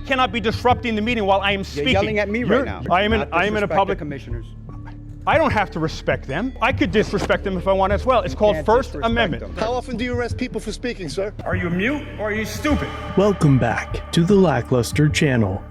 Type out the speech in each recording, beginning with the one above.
cannot be disrupting the meeting while I am speaking. You're yelling at me right now. I am in a public. Commissioners. I don't have to respect them. I could disrespect them if I want as well. It's called First Amendment. How often do you arrest people for speaking, sir? Are you mute or are you stupid? Welcome back to the LackLuster channel.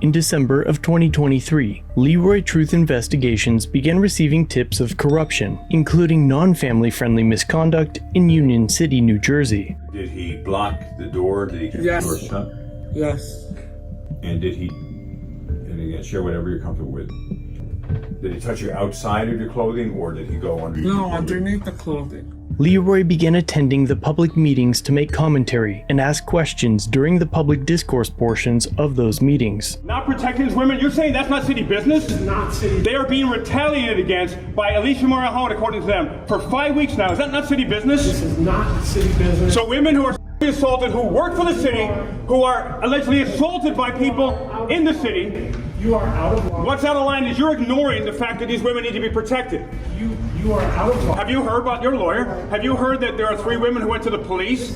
In December of 2023, Leroy Truth Investigations began receiving tips of corruption, including non-family friendly misconduct in Union City, New Jersey. Did he block the door? Did he keep the door shut? Yes. And did he, and again, share whatever you're comfortable with. Did he touch you outside of your clothing, or did he go underneath? No, underneath the clothing. Leroy began attending the public meetings to make commentary and ask questions during the public discourse portions of those meetings. Not protecting these women? You're saying that's not city business? This is not city. They are being retaliated against by Alicia Morahan, according to them, for 5 weeks now. Is that not city business? This is not city business. So women who are assaulted, who work for the city, who are allegedly assaulted by people in the city. You are out of line. What's out of line is you're ignoring the fact that these women need to be protected. You are out of line. Have you heard about your lawyer? Have you heard that there are 3 women who went to the police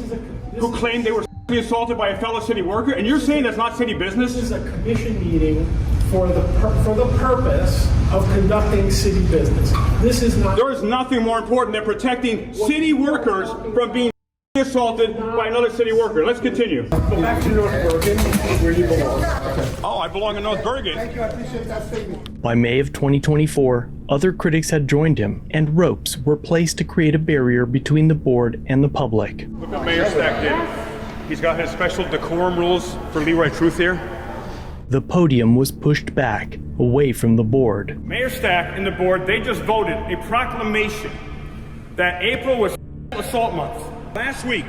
who claimed they were assaulted by a fellow city worker? And you're saying that's not city business? This is a commission meeting for the purpose of conducting city business. This is not. There is nothing more important than protecting city workers from being assaulted by another city worker. Let's continue. Go back to North Bergen, where you belong. Oh, I belong in North Bergen. Thank you, I appreciate that statement. By May of 2024, other critics had joined him, and ropes were placed to create a barrier between the board and the public. Look what Mayor Stack did. He's got his special decorum rules for Leroy Truth here. The podium was pushed back, away from the board. Mayor Stack and the board, they just voted a proclamation that April was Assault Month. Last week,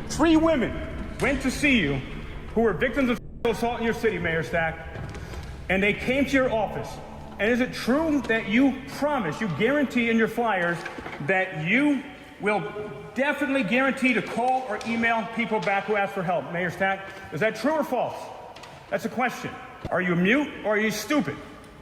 3 women went to see you who were victims of assault in your city, Mayor Stack, and they came to your office. And is it true that you promise, you guarantee in your flyers that you will definitely guarantee to call or email people back who ask for help, Mayor Stack? Is that true or false? That's a question. Are you mute or are you stupid?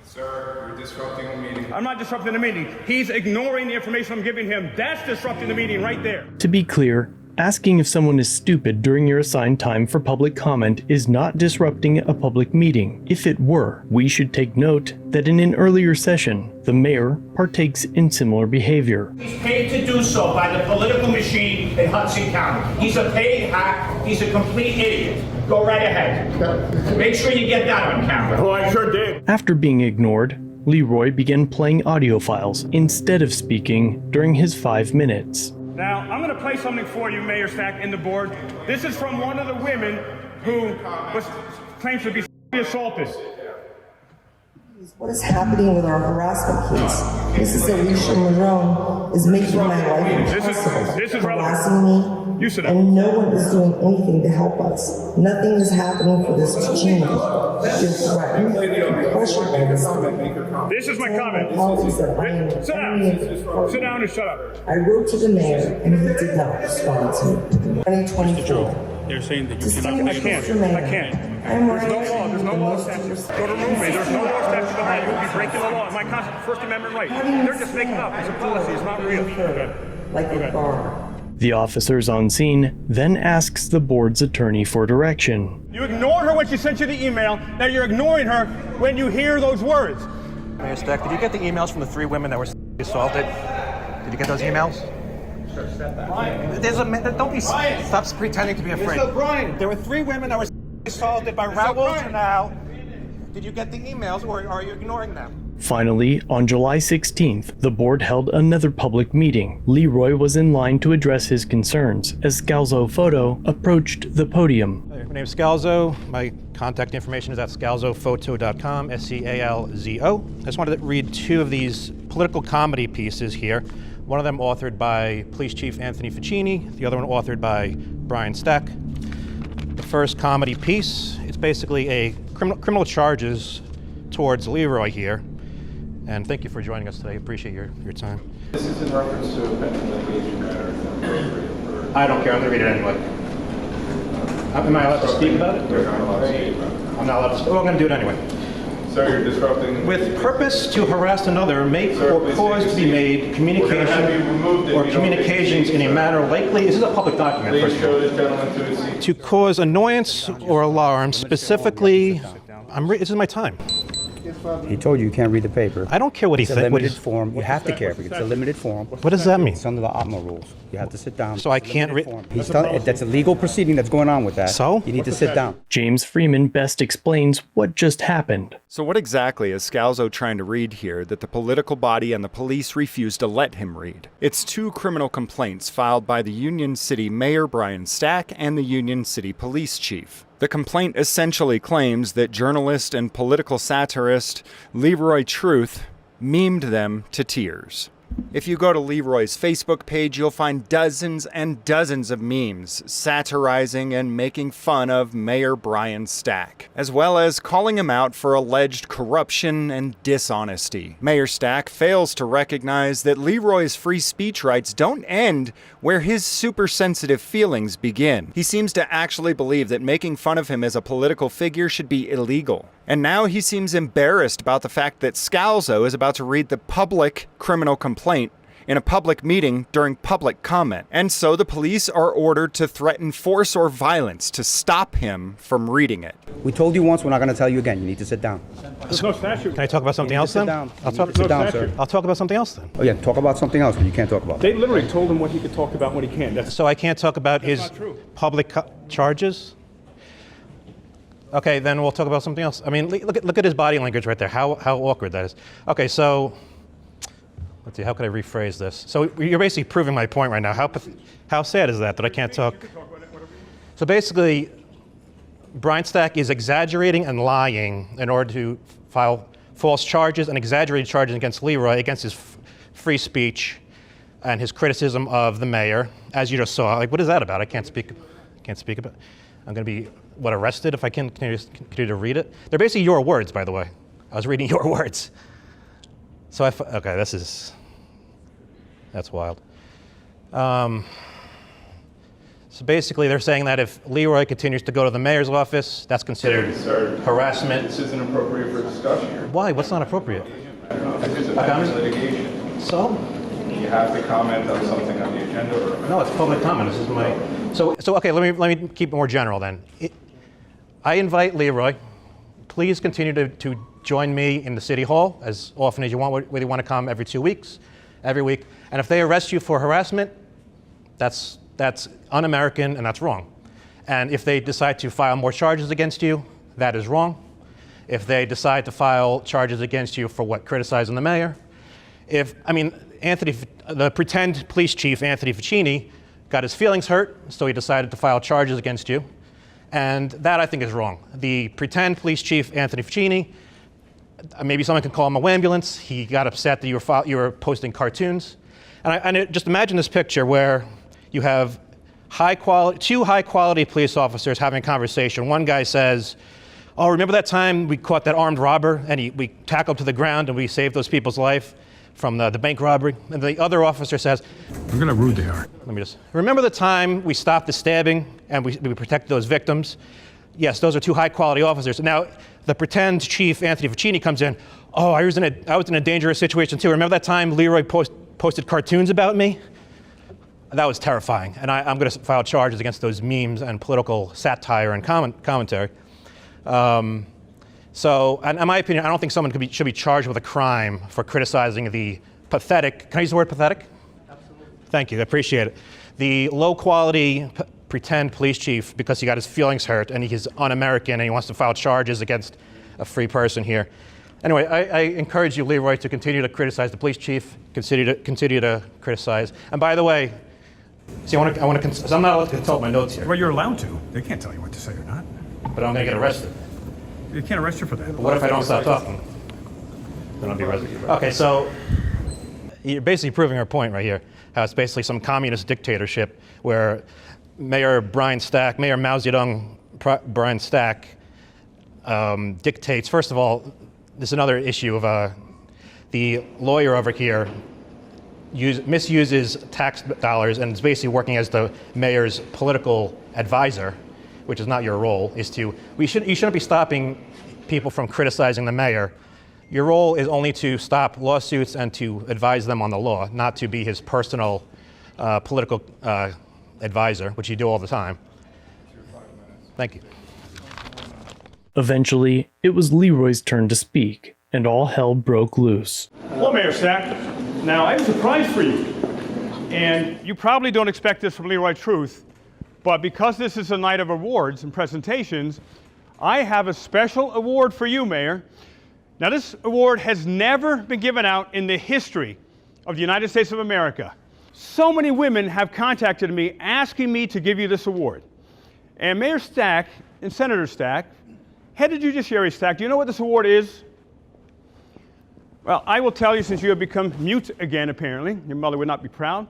Sir, you're disrupting the meeting. I'm not disrupting the meeting. He's ignoring the information I'm giving him. That's disrupting the meeting right there. To be clear, asking if someone is stupid during your assigned time for public comment is not disrupting a public meeting. If it were, we should take note that in an earlier session, the mayor partakes in similar behavior. He's paid to do so by the political machine in Hudson County. He's a paid hack. He's a complete idiot. Go right ahead. Make sure you get that on camera. Oh, I sure did. After being ignored, Leroy began playing audio files instead of speaking during his 5 minutes. Now, I'm going to play something for you, Mayor Stack and the board. This is from one of the women who claims to be assaulted. What is happening with our harassment case? Mrs. Alicia Marone is making my life impossible, harassing me, and no one is doing anything to help us. Nothing is happening for this to change. You're threatened, pressured by this. This is my comment. Sit down and shut up. I wrote to the mayor, and he did not respond to me. 2024. They're saying that you can. I can't. There's no law statute. Go to roommate. There's no law statute behind you. You'll be breaking the law. My First Amendment right. They're just making up. It's a policy. It's not real. Like a bar. The officers on scene then asks the board's attorney for direction. You ignored her when she sent you the email. Now you're ignoring her when you hear those words. Mayor Stack, did you get the emails from the 3 women that were assaulted? Did you get those emails? Stop pretending to be afraid. There were 3 women that were assaulted by Raoul Janelle. Did you get the emails or are you ignoring them? Finally, on July 16th, the board held another public meeting. Leroy was in line to address his concerns as Scalzo Photo approached the podium. My name is Scalzo. My contact information is at scalzophoto.com, S-C-A-L-Z-O. I just wanted to read 2 of these political comedy pieces here. One of them authored by Police Chief Anthony Ficini, the other one authored by Brian Stack. The first comedy piece, it's basically a criminal charges towards Leroy here. And thank you for joining us today. Appreciate your time. This is in reference to a pending litigation matter. I don't care. I'm going to read it anyway. Am I allowed to speak about it? You're not allowed to speak about it. I'm not allowed to speak. Well, I'm going to do it anyway. Sir, you're disrupting. With purpose to harass another, make or cause to be made communication or communications in a manner likely. This is a public document. Please show this gentleman to his seat. To cause annoyance or alarm, specifically. This is my time. He told you can't read the paper. I don't care what he It's a thinks. limited form. You have to care because it's a limited form. What does that mean? It's under the OPMA rules. You have to sit down. So I can't read. He's telling that's a legal proceeding that's going on with that. So? You need to sit down. James Freeman best explains what just happened. So what exactly is Scalzo trying to read here that the political body and the police refuse to let him read? It's 2 criminal complaints filed by the Union City Mayor Brian Stack and the Union City Police Chief. The complaint essentially claims that journalist and political satirist Leroy Truth memed them to tears. If you go to Leroy's Facebook page, you'll find dozens and dozens of memes satirizing and making fun of Mayor Brian Stack, as well as calling him out for alleged corruption and dishonesty. Mayor Stack fails to recognize that Leroy's free speech rights don't end where his super sensitive feelings begin. He seems to actually believe that making fun of him as a political figure should be illegal. And now he seems embarrassed about the fact that Scalzo is about to read the public criminal complaint in a public meeting during public comment. And so the police are ordered to threaten force or violence to stop him from reading it. We told you once, we're not going to tell you again. You need to sit down. There's no statute. Can I talk about something else Sit then? down. I'll talk. Sit down, sir. I'll talk about something else then. Oh yeah, talk about something else, but you can't talk about it. They literally told him what he could talk about and what he can't. That's So I can't talk about his not true. public charges. Okay, then we'll talk about something else. I mean, look at his body language right there. How awkward that is. Okay, so let's see. How could I rephrase this? So you're basically proving my point right now. How sad is that I can't talk? So basically, Brian Stack is exaggerating and lying in order to file false charges and exaggerated charges against Leroy, against his free speech and his criticism of the mayor, as you just saw. Like, what is that about? I can't speak about. I'm going to be arrested if I can continue to read it. They're basically your words, by the way. I was reading your words. So okay, that's wild. So basically, they're saying that if Leroy continues to go to the mayor's office, that's considered harassment. This isn't appropriate for discussion here. Why? What's not appropriate? This is litigation. So? You have to comment on something on the agenda or. No, it's public comment. This is my. So okay. Let me keep it more general then. I invite Leroy. Please continue to join me in the city hall as often as you want. Whether you want to come every 2 weeks, every week. And if they arrest you for harassment, that's un-American and that's wrong. And if they decide to file more charges against you, that is wrong. If they decide to file charges against you for criticizing the mayor, the pretend police chief, Anthony Ficini, got his feelings hurt, so he decided to file charges against you. And that, I think, is wrong. The pretend police chief, Anthony Ficini, maybe someone could call him a ambulance. He got upset that you were posting cartoons. And just imagine this picture where you have two high-quality police officers having a conversation. One guy says, "Oh, remember that time we caught that armed robber and we tackled to the ground and we saved those people's life from the bank robbery?" And the other officer says, Look at how rude they are. "Remember the time we stopped the stabbing and we protected those victims?" Yes, those are two high-quality officers. Now, the pretend chief, Anthony Ficini, comes in. "Oh, I was in a dangerous situation too. Remember that time Leroy posted cartoons about me?" That was terrifying, and I'm going to file charges against those memes and political satire and commentary. So, in my opinion, I don't think someone should be charged with a crime for criticizing the pathetic. Can I use the word pathetic? Absolutely. Thank you, I appreciate it. The low-quality pretend police chief because he got his feelings hurt and he's un-American and he wants to file charges against a free person here. Anyway, I encourage you, Leroy, to continue to criticize the police chief. Continue to criticize. And by the way, see, I'm not allowed to consult my notes here. Well, you're allowed to. They can't tell you what to say or not. But I'm going to get arrested. They can't arrest you for that. But what if I don't stop talking? Then I'll be arrested. Okay, so you're basically proving our point right here. How it's basically some communist dictatorship where Mayor Mao Zedong Brian Stack dictates. First of all, there's another issue of the lawyer over here misuses tax dollars and is basically working as the mayor's political advisor, which is not your role. You shouldn't be stopping people from criticizing the mayor. Your role is only to stop lawsuits and to advise them on the law, not to be his personal political advisor, which you do all the time. Thank you. Eventually, it was Leroy's turn to speak, and all hell broke loose. Hello, Mayor Stack. Now, I have a surprise for you. And you probably don't expect this from Leroy Truth, but because this is a night of awards and presentations, I have a special award for you, Mayor. Now, this award has never been given out in the history of the United States of America. So many women have contacted me asking me to give you this award. And Mayor Stack and Senator Stack, Head of Judiciary Stack, do you know what this award is? Well, I will tell you, since you have become mute again, apparently. Your mother would not be proud.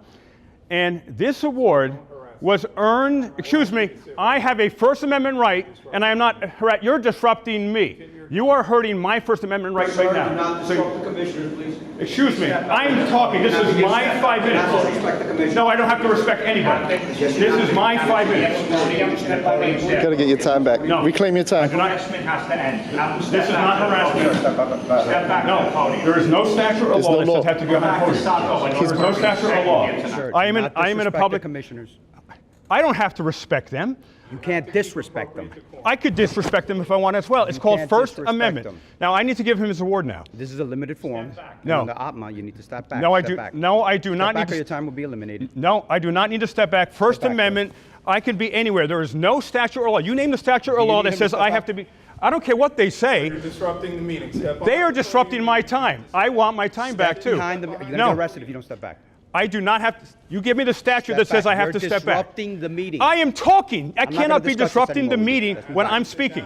And this award was earned, excuse me, I have a First Amendment right, and I am not, you're disrupting me. You are hurting my First Amendment right right now. Excuse me, I'm talking, this is my 5 minutes. No, I don't have to respect anybody. This is my 5 minutes. You gotta get your time back. No. Reclaim your time. Harassment has to end. This is not harassment. No, there is no statute or law that says have to go behind the podium. There's no statute or law. I am in a public. Commissioners. I don't have to respect them. You can't disrespect them. I could disrespect them if I want as well. It's called can't First disrespect Amendment. them. Now, I need to give him his award now. This is a limited forum. No. On the OPMA, you need to step back. No, I Step do. back. No, I do Step not back need or your to. time will be eliminated. No, I do not need to step back. First back, Amendment. I could be anywhere. There is no statute or law. You name the statute or you law need that him to says step I back? have to be. I don't care what they say. You're disrupting the meeting. Step They are disrupting my time. I want my time back too. Behind them. You're gonna No. get arrested if you don't step back. I do not have to. You give me the statute Step that says back. I have You're to step back. disrupting the meeting. I am talking. I not cannot gonna be discuss this disrupting the anymore. meeting Let's move when on. I'm speaking.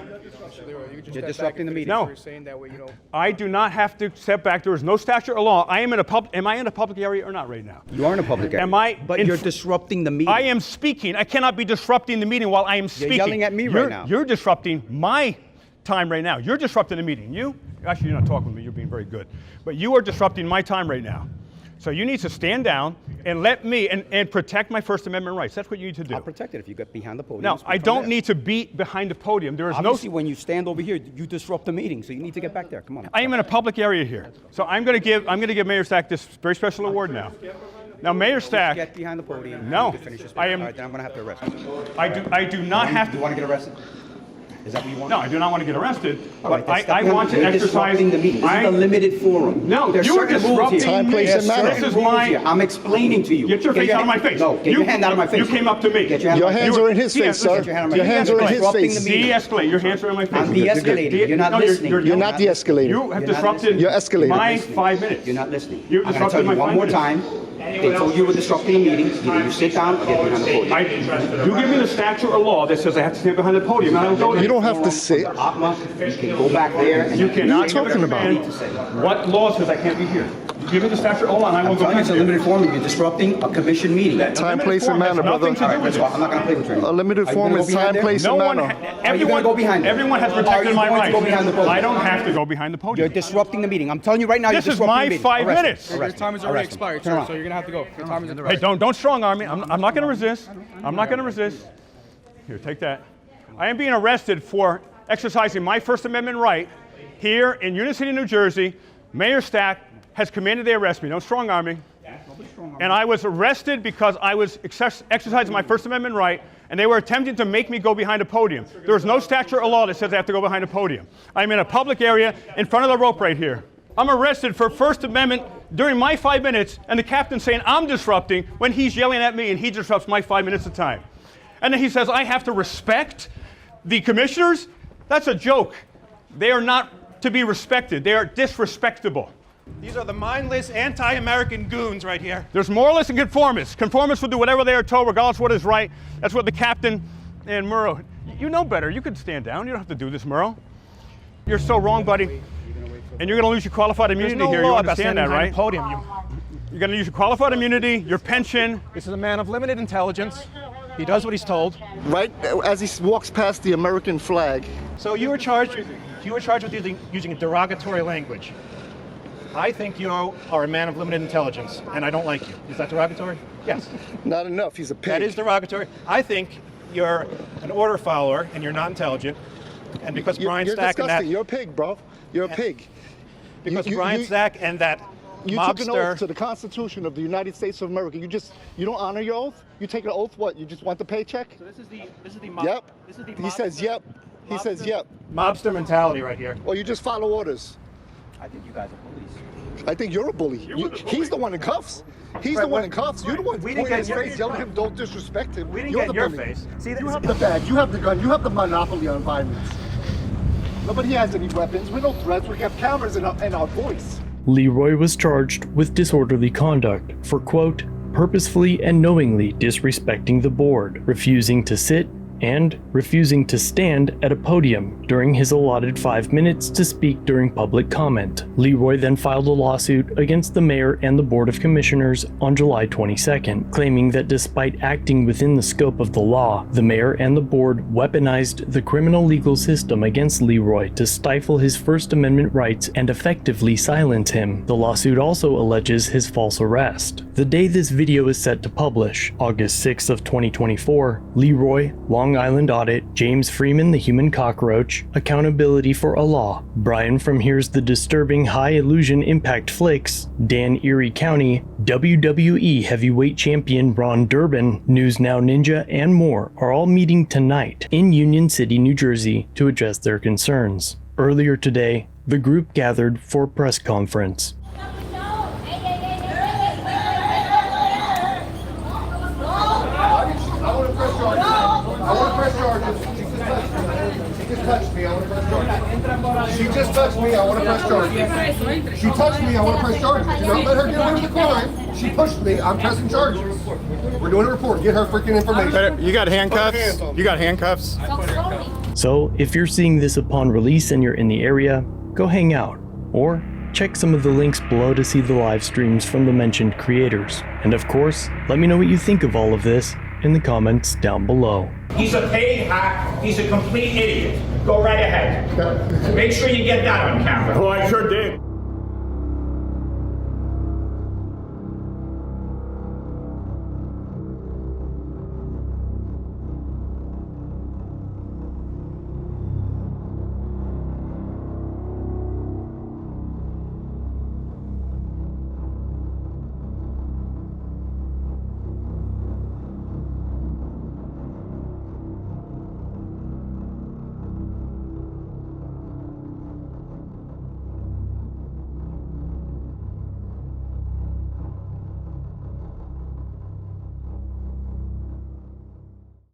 You're disrupting the meeting. No. I do not have to step back. There is no statute or law. I am in a am I in a public area or not right now? You are in a public area. Am I? But you're disrupting the meeting. I am speaking. I cannot be disrupting the meeting while I am speaking. yelling at me right now. You're disrupting my time right now. You're disrupting the meeting. You? Actually, you're not talking with me. You're being very good. But you are disrupting my time right now. So you need to stand down and let me and protect my First Amendment rights. That's what you need to do. I'll protect it if you get behind the podium. No, Speak I from don't there. need to be behind the podium. There is Obviously, no. when you stand over here, you disrupt the meeting. So you need to get back there. Come on. I am in a public area here. So I'm going to give Mayor Stack this very special award now. Now, Mayor Stack. Get behind the podium. No, You can finish your speech. I am. All right, then I'm going to have to arrest you. I do not have You to. want to get arrested? Is that what you want? No, I do not want to get arrested. All right, But then step I behind- want to you're exercise. disrupting the meeting. This is a limited forum. No, There's you're certain rules here. disrupting Time, place, me. and manner. This is Rules my. here. I'm explaining to you. Get your face out of my face. No, get your hand out of my face. You came up to me. Get your hand Your out of my hands face. are in his face, sir. Get your hand on my Your face. hands are in his Disrupting face. the meeting. De-escalate. Your hands are in my face. I'm de-escalating. You're not listening. You're not de-escalating. You have You're not disrupted listening. You're escalating. my Listening. 5 minutes. You're not listening. You I'm going to tell disrupted you my one 5 more minutes. time. They told you were disrupting the meeting. Either you sit down or get behind the podium. You give me the statute or law that says I have to stand behind the podium, and I will go there. You don't have to sit. OPMA, you can go back there. And You cannot What are you talking about? What law says I can't be here? You give me the statute or law, and I will I'm go telling you, back it's a there. limited forum. You're disrupting a commission meeting. Time, place, and manner, brother. Nothing to do with it. I'm not going to play with you. A limited Are you forum gonna is go behind time, there? place, No and one, manner. everyone, go behind there? everyone has Are protected you my going to rights. go behind the podium? I don't have to go behind the You're podium. disrupting the meeting. I'm telling you right now, This you're is disrupting my the meeting. 5 Arrest him. minutes. Arrest Your him. time is already Arrest him. expired, Turn sir, around. so you're going to have to go. Your time is Hey, don't strong arm me. I'm not going to resist. I'm not going to resist. Here, take that. I am being arrested for exercising my First Amendment right here in Union City, New Jersey. Mayor Stack has commanded they arrest me. Don't strong arm me. And I was arrested because I was exercising my First Amendment right, and they were attempting to make me go behind a podium. There is no statute or law that says I have to go behind a podium. I'm in a public area in front of the rope right here. I'm arrested for First Amendment during my 5 minutes, and the captain's saying I'm disrupting when he's yelling at me and he disrupts my 5 minutes of time. And then he says I have to respect the commissioners. That's a joke. They are not to be respected. They are disrespectable. These are the mindless anti-American goons right here. There's moralists and conformists. Conformists will do whatever they are told, regardless of what is right. That's what the captain and Murrow. You know better. You could stand down. You don't have to do this, Murrow. You're so wrong, buddy. And you're going to lose your qualified immunity There's no here. law You about understand standing that, behind right? the podium. You're going to use your qualified immunity, your pension. This is a man of limited intelligence. He does what he's told. Right as he walks past the American flag. So you were charged with using derogatory language. I think you are a man of limited intelligence, and I don't like you. Is that derogatory? Yes. Not enough. He's a pig. That is derogatory. I think you're an order follower, and you're not intelligent. And because You're Brian Stack and disgusting. that, You're a pig, bro. You're a pig. because Brian Stack and that You took an oath mobster. to the Constitution of the United States of America. You don't honor your oath? You take an oath, what? You just want the paycheck? So this is the Yep. He says yep. He says yep. Mobster mentality right here. Or you just follow orders. I think you guys are police. I think you're a bully. He's the one in cuffs. He's the one in cuffs. You're the one We didn't pointing get his face, yelling at him, don't disrespect him. We didn't You're get the your bully. face. See, You have the badge, you have the gun, you have the monopoly on violence. Nobody has any weapons, we're no threats, we have cameras in our voice. Leroy was charged with disorderly conduct for, quote, purposefully and knowingly disrespecting the board, refusing to sit, and refusing to stand at a podium during his allotted 5 minutes to speak during public comment. Leroy then filed a lawsuit against the mayor and the Board of Commissioners on July 22nd, claiming that despite acting within the scope of the law, the mayor and the board weaponized the criminal legal system against Leroy to stifle his First Amendment rights and effectively silence him. The lawsuit also alleges his false arrest. The day this video is set to publish, August 6th of 2024, Leroy, Long Island Audit, James Freeman the Human Cockroach, Accountability for a Law, Brian from Here's the Disturbing High Illusion Impact Flicks, Dan Erie County, WWE Heavyweight Champion Ron Durbin, News Now Ninja, and more are all meeting tonight in Union City, New Jersey to address their concerns. Earlier today, the group gathered for a press conference. I want to press charges. She just touched me. I want to press charges. She just touched me. I want to press charges. She touched me. I want to press charges. Do not let her get away with the crime. She pushed me. I'm pressing charges. We're doing a report. Get her freaking information. You got handcuffs? You got handcuffs? So, if you're seeing this upon release and you're in the area, go hang out, or check some of the links below to see the live streams from the mentioned creators. And of course, let me know what you think of all of this in the comments down below. He's a paid hack. He's a complete idiot. Go right ahead. Make sure you get that on camera. Oh, I sure did.